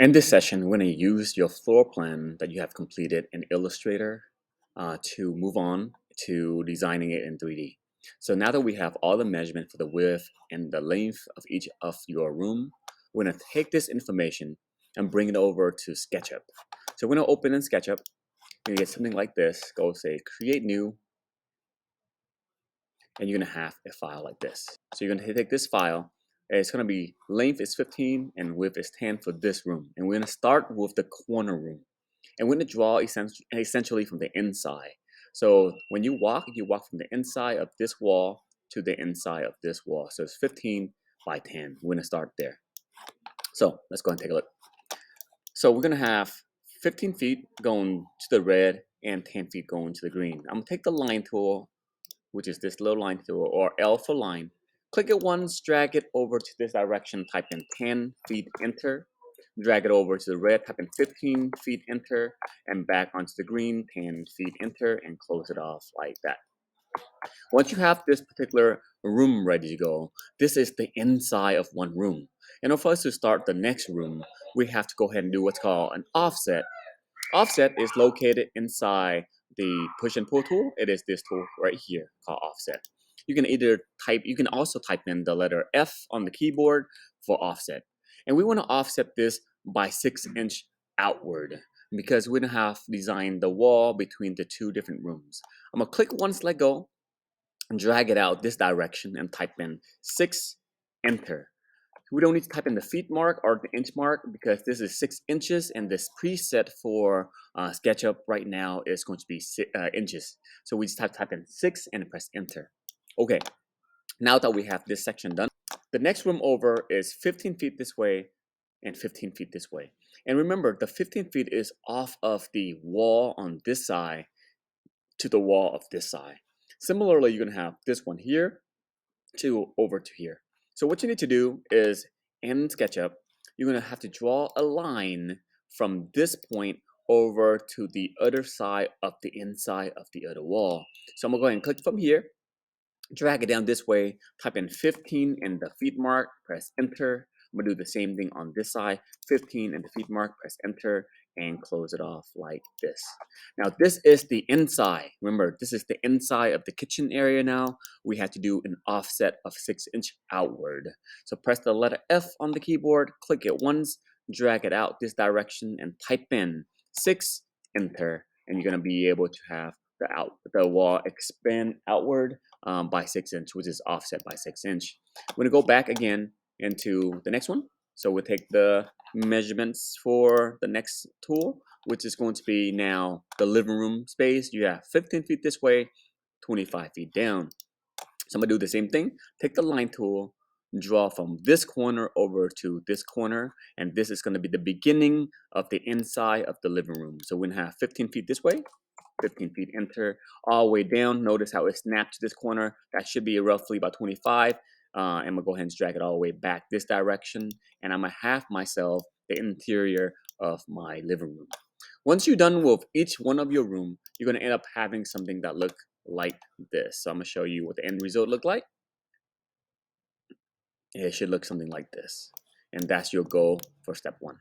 In this session, we're going to use your floor plan that you have completed in Illustrator to move on to designing it in 3D. So now that we have all the measurement for the width and the length of each of your room, we're going to take this information and bring it over to SketchUp. So we're going to open in SketchUp and you get something like this. Go say create new, and you're going to have a file like this. So you're going to take this file. It's going to be length is 15 and width is 10 for this room. And we're going to start with the corner room. And we're going to draw essentially from the inside. So when you walk from the inside of this wall to the inside of this wall. So it's 15 by 10. We're going to start there. So let's go ahead and take a look. So we're going to have 15 feet going to the red and 10 feet going to the green. I'm going to take the line tool, which is this little line tool, or L for line. Click it once, drag it over to this direction, type in 10 feet, enter. Drag it over to the red, type in 15 feet, enter, and back onto the green, 10 feet, enter, and close it off like that. Once you have this particular room ready to go, this is the inside of one room. In order for us to start the next room, we have to go ahead and do what's called an offset. Offset is located inside the push and pull tool. It is this tool right here called offset. You can also type in the letter F on the keyboard for offset. And we want to offset this by 6" outward because we're going to have designed the wall between the two different rooms. I'm going to click once, let go, and drag it out this direction and type in 6, enter. We don't need to type in the feet mark or the inch mark because this is 6 inches and this preset for SketchUp right now is going to be inches. So we just have to type in 6 and press enter. Okay, now that we have this section done, the next room over is 15 feet this way and 15 feet this way. And remember, the 15 feet is off of the wall on this side to the wall of this side. Similarly, you're going to have this one here to over to here. So what you need to do is in SketchUp, you're going to have to draw a line from this point over to the other side of the inside of the other wall. So I'm going to go ahead and click from here, drag it down this way, type in 15 and the feet mark, press enter. I'm going to do the same thing on this side, 15 and the feet mark, press enter, and close it off like this. Now this is the inside. Remember, this is the inside of the kitchen area now. We have to do an offset of 6" outward. So press the letter F on the keyboard, click it once, drag it out this direction, and type in 6, enter, and you're going to be able to have the wall expand outward by 6", which is offset by 6". I'm going to go back again into the next one. So we'll take the measurements for the next tool, which is going to be now the living room space. You have 15 feet this way, 25 feet down. So I'm going to do the same thing. Take the line tool, draw from this corner over to this corner, and this is going to be the beginning of the inside of the living room. So we're going to have 15 feet this way, 15 feet, enter, all the way down. Notice how it snapped to this corner. That should be roughly about 25. I'm going to go ahead and drag it all the way back this direction, and I'm going to have myself the interior of my living room. Once you're done with each one of your room, you're going to end up having something that look like this. So I'm going to show you what the end result look like. It should look something like this. And that's your goal for step 1.